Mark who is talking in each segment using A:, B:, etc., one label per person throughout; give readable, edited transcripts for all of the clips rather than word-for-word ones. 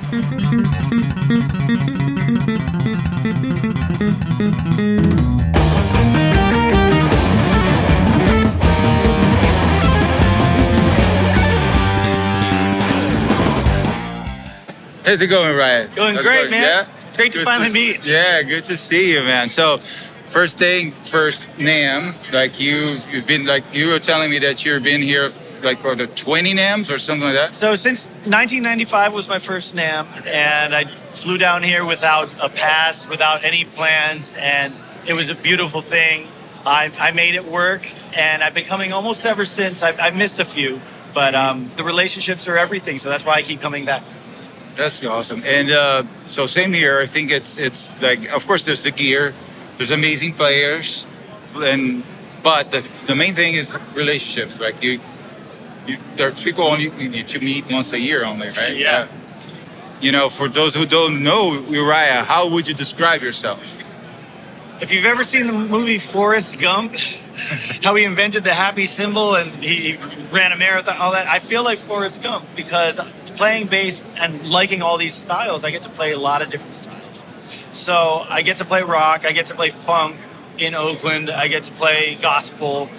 A: How's it going, Ryan?
B: Going
A: How's it
B: great,
A: going?
B: man.
A: Yeah?
B: Great to
A: Good
B: finally meet.
A: Yeah, good to see you, man. So, first thing first, NAMM. Like you've been like you were telling me that you've been here like for the 20 NAMMs or something like that.
B: So since 1995 was my first NAMM, and I flew down here without a pass, without any plans, and it was a beautiful thing. I made it work, and I've been coming almost ever since. I've missed a few, but the relationships are everything, so that's why I keep coming back.
A: That's awesome. And so same here. I think it's like, of course, there's the gear, there's amazing players, but the main thing is relationships. Like there's people only you meet once a year only, right?
B: Yeah.
A: You know, for those who don't know Uriah, how would you describe yourself?
B: If you've ever seen the movie Forrest Gump, how he invented the happy symbol and he ran a marathon, all that, I feel like Forrest Gump because playing bass and liking all these styles, I get to play a lot of different styles. So I get to play rock, I get to play funk in Oakland, I get to play gospel,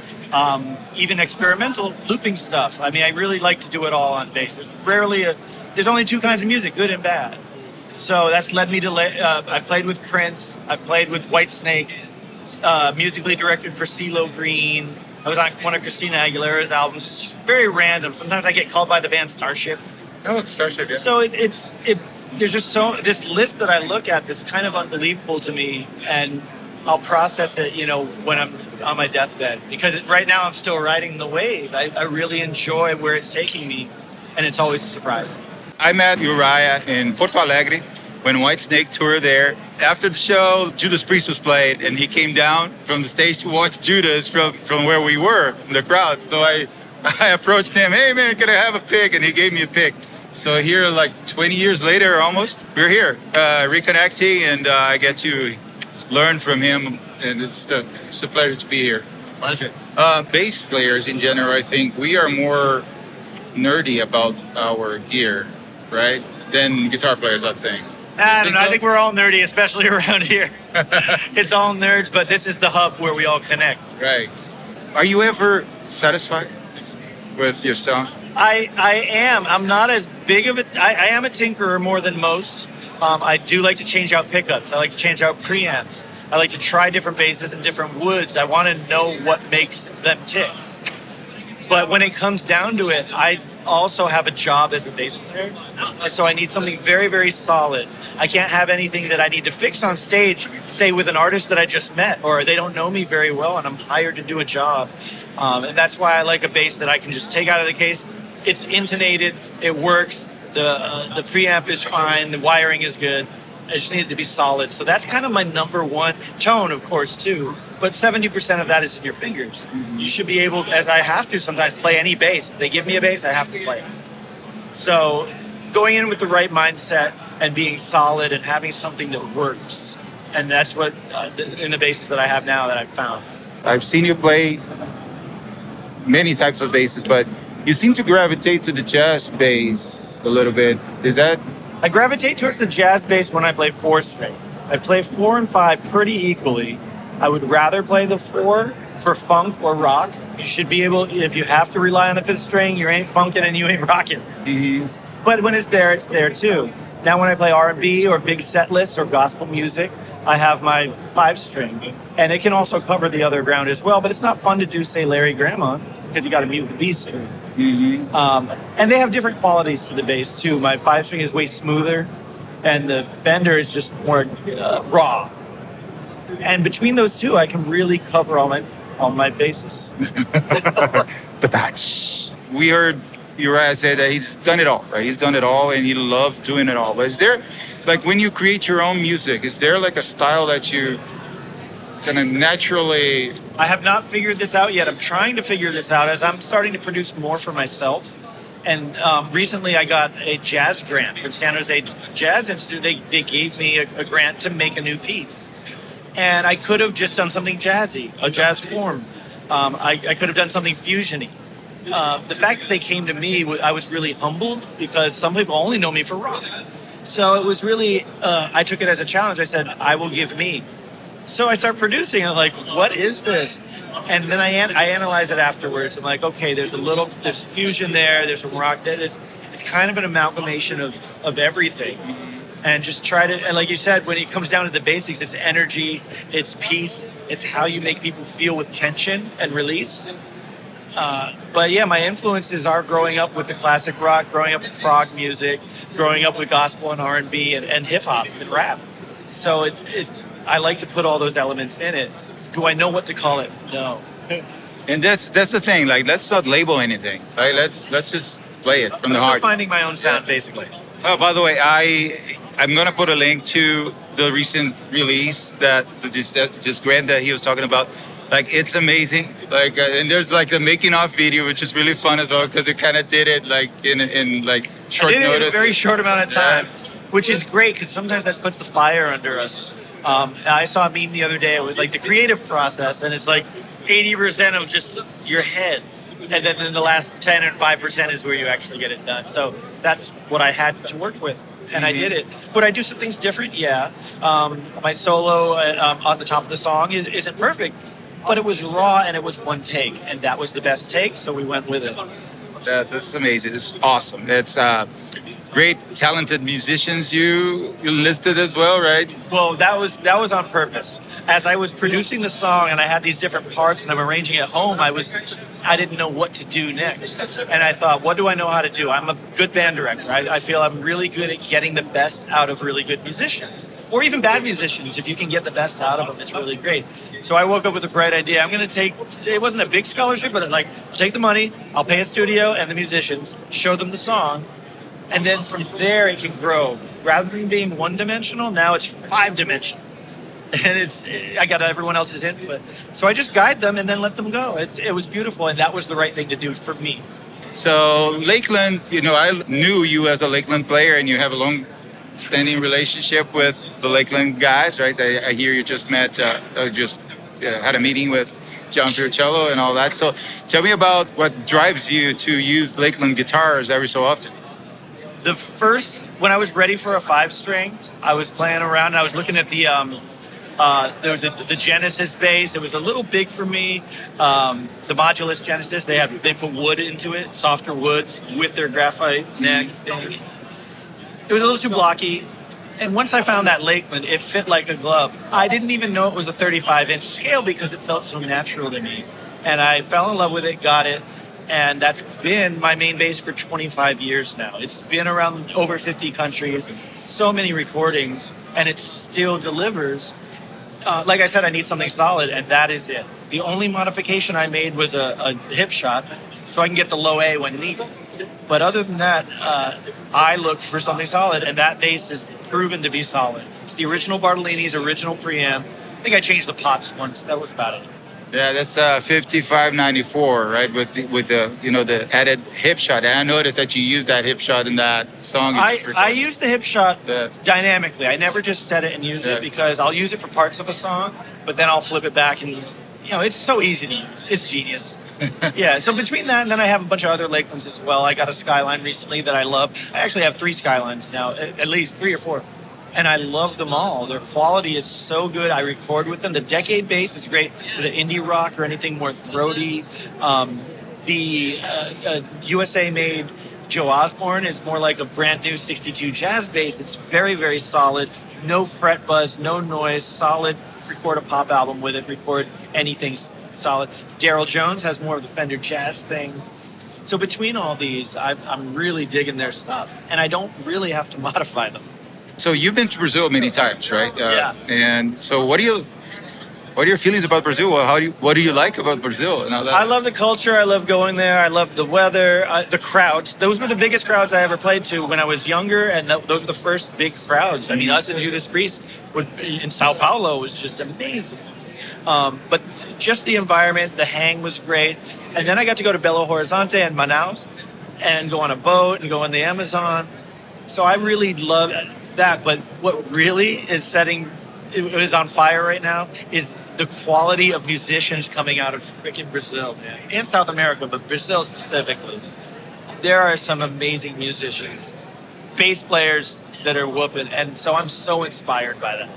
B: even experimental looping stuff. I mean, I really like to do it all on bass. There's only two kinds of music, good and bad. So that's led me to, I've played with Prince, I've played with Whitesnake, musically directed for CeeLo Green. I was on one of Christina Aguilera's albums. It's just very random. Sometimes I get called by the band Starship.
A: Oh, Starship, yeah.
B: So there's just this list that I look at that's kind of unbelievable to me, and I'll process it, when I'm on my deathbed, because right now I'm still riding the wave. I really enjoy where it's taking me, and it's always a surprise.
A: I met Uriah in Porto Alegre when Whitesnake toured there. After the show, Judas Priest was played, and he came down from the stage to watch Judas from where we were in the crowd. So I approached him, hey man, can I have a pic? And he gave me a pic. So here, like 20 years later, almost, we're here reconnecting, and I get to learn from him, and it's a pleasure to be here.
B: It's a pleasure.
A: Bass players in general, I think we are more nerdy about our gear, right, than guitar players, I think.
B: I don't know. I think we're all nerdy, especially around here. It's all nerds, but this is the hub where we all connect.
A: Right. Are you ever satisfied with your sound?
B: I am. I'm not as big of a... I am a tinkerer more than most. I do like to change out pickups. I like to change out preamps. I like to try different basses and different woods. I want to know what makes them tick. But when it comes down to it, I also have a job as a bass player. And so I need something very, very solid. I can't have anything that I need to fix on stage, say with an artist that I just met, or they don't know me very well and I'm hired to do a job. And that's why I like a bass that I can just take out of the case. It's intonated, it works, the preamp is fine, the wiring is good. I just need it to be solid. So that's kind of my number one. Tone, of course, too. But 70% of that is in your fingers. You should be able, as I have to sometimes, play any bass. If they give me a bass, I have to play it. So going in with the right mindset and being solid and having something that works. And that's what, in the basses that I have now, that I've found.
A: I've seen you play many types of basses, but you seem to gravitate to the jazz bass a little bit. Is that...
B: I gravitate towards the jazz bass when I play 4-string. I play 4 and 5 pretty equally. I would rather play the 4 for funk or rock. You should be able, if you have to rely on the 5th string, you ain't funking and you ain't rocking.
A: Mm-hmm.
B: But when it's there too. Now when I play R&B or big set lists or gospel music, I have my 5-string. And it can also cover the other ground as well, but it's not fun to do, say, Larry Graham on, because you got to mute the B string.
A: Mm-hmm.
B: And they have different qualities to the bass too. My 5-string is way smoother, and the Fender is just more raw. And between those two, I can really cover all my bases.
A: We heard Uriah say that he's done it all, right? He's done it all, and he loves doing it all. But is there, like, when you create your own music, is there like a style that you kind of naturally...
B: I have not figured this out yet. I'm trying to figure this out as I'm starting to produce more for myself. And recently I got a jazz grant from San Jose Jazz Institute. They gave me a grant to make a new piece. And I could have just done something jazzy, a jazz form. I could have done something fusion-y. the fact that they came to me, I was really humbled because some people only know me for rock. So it was really, I took it as a challenge. I said, I will give me. So I start producing. I'm like, what is this? And then I analyze it afterwards. I'm like, okay, there's fusion there. There's some rock there. It's kind of an amalgamation of everything. And just try to, and like you said, when it comes down to the basics, it's energy, it's peace, it's how you make people feel with tension and release. But yeah, my influences are growing up with the classic rock, growing up with prog music, growing up with gospel and R&B and hip hop and rap. So it's I like to put all those elements in it. Do I know what to call it? No.
A: And that's the thing. Like, let's not label anything. Right? Let's just play it from
B: I'm
A: the
B: still
A: heart.
B: finding my own sound, basically.
A: Oh, by the way, I'm gonna put a link to the recent release that just Grant that he was talking about. Like, it's amazing. Like, and there's like a making of video, which is really fun as well because it kind of did it like in like short
B: I did it in a
A: notice.
B: very short amount of time,
A: Yeah.
B: which is great because sometimes that puts the fire under us. I saw a meme the other day. It was like the creative process, and it's like 80% of just your head, and then in the last 10 and 5% is where you actually get it done. So that's what I had to work with, and I did it. Would I do some things different? Yeah. My solo on the top of the song isn't perfect, but it was raw and it was one take, and that was the best take, so we went with it.
A: That's amazing. It's awesome. It's great, talented musicians you listed as well, right?
B: Well, that was on purpose. As I was producing the song and I had these different parts and I'm arranging at home, I didn't know what to do next. And I thought, what do I know how to do? I'm a good band director. I feel I'm really good at getting the best out of really good musicians, or even bad musicians. If you can get the best out of them, it's really great. So I woke up with a bright idea. I'm going to take, it wasn't a big scholarship, but like, I'll take the money, I'll pay a studio and the musicians, show them the song, and then from there it can grow. Rather than being one-dimensional, now it's five-dimensional. And I got everyone else's input. So I just guide them and then let them go. It was beautiful, and that was the right thing to do for me.
A: So Lakeland, I knew you as a Lakeland player, and you have a long-standing relationship with the Lakeland guys, right? I hear you just met, had a meeting with John Fioruccello and all that. So tell me about what drives you to use Lakeland guitars every so often.
B: When I was ready for a 5-string, I was playing around and I was looking at the there was the Genesis bass. It was a little big for me. The Modulus Genesis, they put wood into it, softer woods with their graphite neck thing. It was a little too blocky. And once I found that Lakeland, it fit like a glove. I didn't even know it was a 35-inch scale because it felt so natural to me. And I fell in love with it, got it. And that's been my main bass for 25 years now. It's been around over 50 countries, so many recordings, and it still delivers. Like I said, I need something solid, and that is it. The only modification I made was a hip shot, so I can get the low A when needed. But other than that, I looked for something solid, and that bass is proven to be solid. It's the original Bartolini's original preamp. I think I changed the pots once. That was about it.
A: Yeah, that's 5594, right? With the added hip shot. And I noticed that you used that hip shot in that song.
B: I use the hip shot
A: Yeah.
B: dynamically. I never just set it and use
A: Yeah.
B: it because I'll use it for parts of a song, but then I'll flip it back and it's so easy to use. It's genius. Yeah. So between that and then I have a bunch of other Lakelands as well. I got a Skyline recently that I love. I actually have 3 Skylines now, at least 3 or 4. And I love them all. Their quality is so good. I record with them. The Decade bass is great for the indie rock or anything more throaty. The USA-made Joe Osborne is more like a brand new 62 jazz bass. It's very, very solid. No fret buzz, no noise, solid. Record a pop album with it. Record anything solid. Daryl Jones has more of the Fender jazz thing. So between all these, I'm really digging their stuff. And I don't really have to modify them.
A: So you've been to Brazil many times, right?
B: Yeah.
A: And so what are your feelings about Brazil? What do you like about Brazil and all that?
B: I love the culture. I love going there. I love the weather, the crowds. Those were the biggest crowds I ever played to when I was younger, and those were the first big crowds. I mean, us and Judas Priest in Sao Paulo was just amazing. But just the environment, the hang was great. And then I got to go to Belo Horizonte and Manaus and go on a boat and go in the Amazon. So I really love that. But what really is it is on fire right now is the quality of musicians coming out of freaking Brazil, man, and South America, but Brazil specifically. There are some amazing musicians, bass players that are whooping, and so I'm so inspired by that.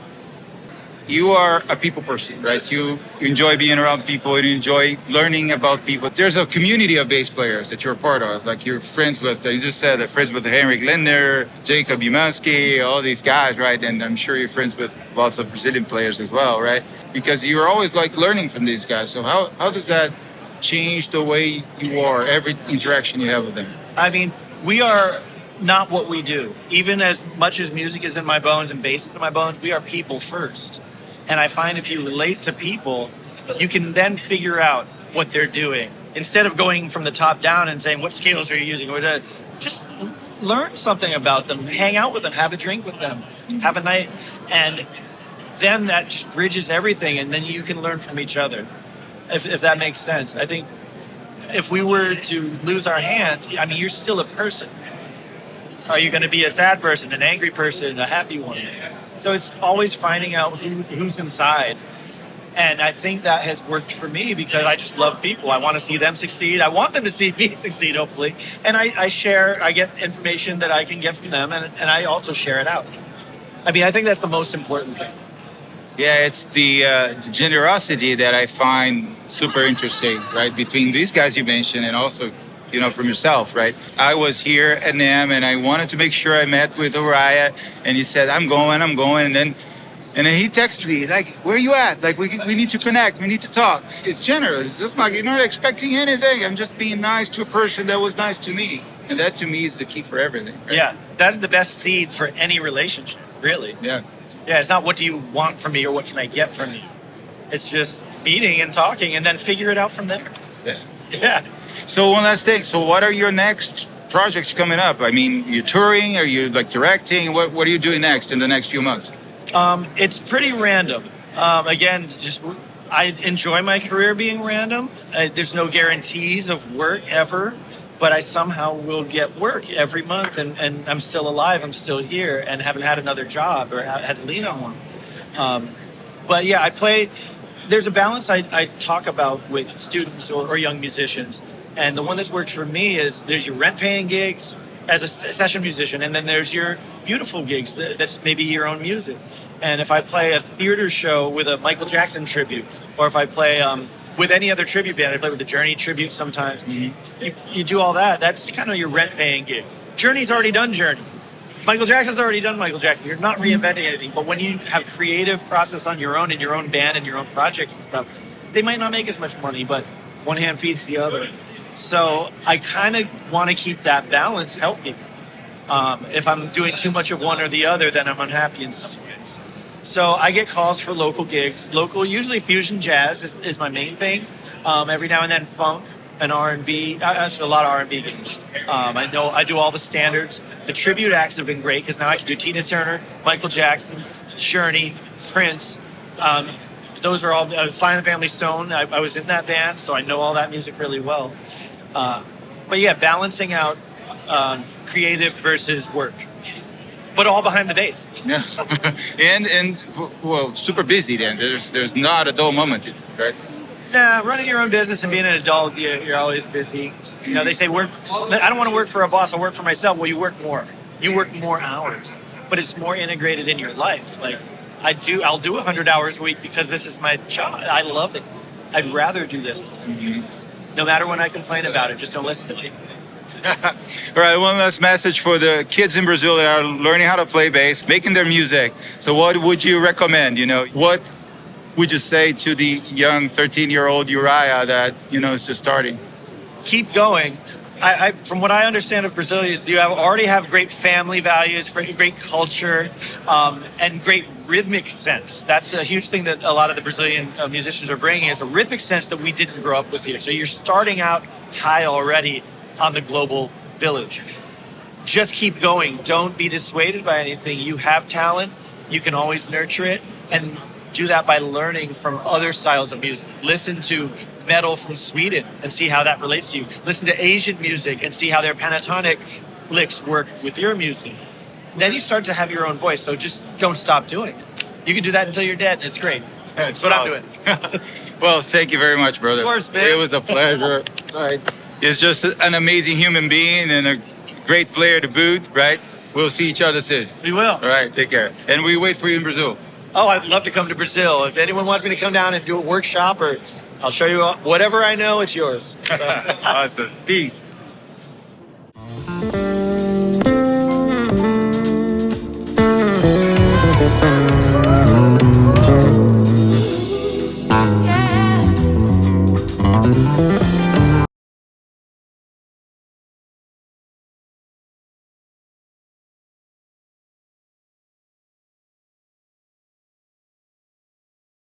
A: You are a people person, right? You enjoy being around people and you enjoy learning about people. There's a community of bass players that you're a part of. Like you're friends with, you just said, friends with Henrik Lindner, Jacob Umansky, all these guys, right? And I'm sure you're friends with lots of Brazilian players as well, right? Because you're always like learning from these guys. So how does that change the way you are, every interaction you have with them?
B: I mean, we are not what we do. Even as much as music is in my bones and bass is in my bones, we are people first. And I find if you relate to people, you can then figure out what they're doing. Instead of going from the top down and saying, what scales are you using? Or just learn something about them, hang out with them, have a drink with them, have a night. And then that just bridges everything. And then you can learn from each other, if that makes sense. I think if we were to lose our hands, I mean, you're still a person. Are you going to be a sad person, an angry person, a happy one? So it's always finding out who's inside. And I think that has worked for me because I just love people. I want to see them succeed. I want them to see me succeed, hopefully. And I get information that I can get from them, and I also share it out. I mean, I think that's the most important thing.
A: Yeah, it's the generosity that I find super interesting, right? Between these guys you mentioned and also, from yourself, right? I was here at NAMM and I wanted to make sure I met with Uriah, and he said, I'm going. And then he texted me, like, where are you at? Like, we need to connect. We need to talk. It's generous. It's just like, you're not expecting anything. I'm just being nice to a person that was nice to me. And that to me is the key for everything. Right?
B: Yeah, that's the best seed for any relationship, really.
A: Yeah.
B: Yeah, it's not what do you want from me or what can I get from you. It's just meeting and talking and then figure it out from there.
A: Yeah.
B: Yeah.
A: So one last thing. So what are your next projects coming up? I mean, you're touring? Are you like directing? What are you doing next in the next few months?
B: It's pretty random. Again, I enjoy my career being random. There's no guarantees of work ever, but I somehow will get work every month, and I'm still alive. I'm still here, and haven't had another job or had to lean on one. But yeah, I play. There's a balance I talk about with students or young musicians, and the one that's worked for me is there's your rent-paying gigs as a session musician, and then there's your beautiful gigs that's maybe your own music. And if I play a theater show with a Michael Jackson tribute, or if I play with any other tribute band, I play with the Journey tribute sometimes. Mm-hmm. You do all that. That's kind of your rent-paying gig. Journey's already done Journey. Michael Jackson's already done Michael Jackson. You're not reinventing anything. But when you have creative process on your own in your own band and your own projects and stuff, they might not make as much money, but one hand feeds the other. So I kind of want to keep that balance healthy. If I'm doing too much of one or the other, then I'm unhappy in some ways. So I get calls for local gigs. Local, usually fusion jazz is my main thing. Every now and then funk and R&B. Actually, a lot of R&B gigs. I do all the standards. The tribute acts have been great because now I can do Tina Turner, Michael Jackson, Journey, Prince. Those are all Sly and the Family Stone. I was in that band, so I know all that music really well. But yeah, balancing out creative versus work, but all behind the bass.
A: Yeah, and well, super busy. Then there's not a dull moment, right?
B: Nah, running your own business and being an adult, you're always busy. They say work. I don't want to work for a boss. I'll work for myself. Well, you work more. You work more hours, but it's more integrated in your life. Like I'll do 100 hours a week because this is my job. I love it. I'd rather do this than something else. No matter when I complain about it, just don't listen to me.
A: All right, one last message for the kids in Brazil that are learning how to play bass, making their music. So what would you recommend? What would you say to the young 13-year-old Uriah that, is just starting?
B: Keep going. I from what I understand of Brazilians, you already have great family values, great culture, and great rhythmic sense. That's a huge thing that a lot of the Brazilian musicians are bringing, is a rhythmic sense that we didn't grow up with here. So you're starting out high already on the global village. Just keep going. Don't be dissuaded by anything. You have talent. You can always nurture it, and do that by learning from other styles of music. Listen to metal from Sweden and see how that relates to you. Listen to Asian music and see how their pentatonic licks work with your music. Then you start to have your own voice, so just don't stop doing it. You can do that until you're dead, and it's great. That's what I'm doing.
A: Well, thank you very much, brother.
B: Of course, man.
A: It was a pleasure. Right. He's just an amazing human being and a great player to boot, right? We'll see each other soon.
B: We will.
A: All right, take care. And we wait for you in Brazil.
B: Oh, I'd love to come to Brazil. If anyone wants me to come down and do a workshop, or I'll show you whatever I know, it's yours. So.
A: Awesome. Peace.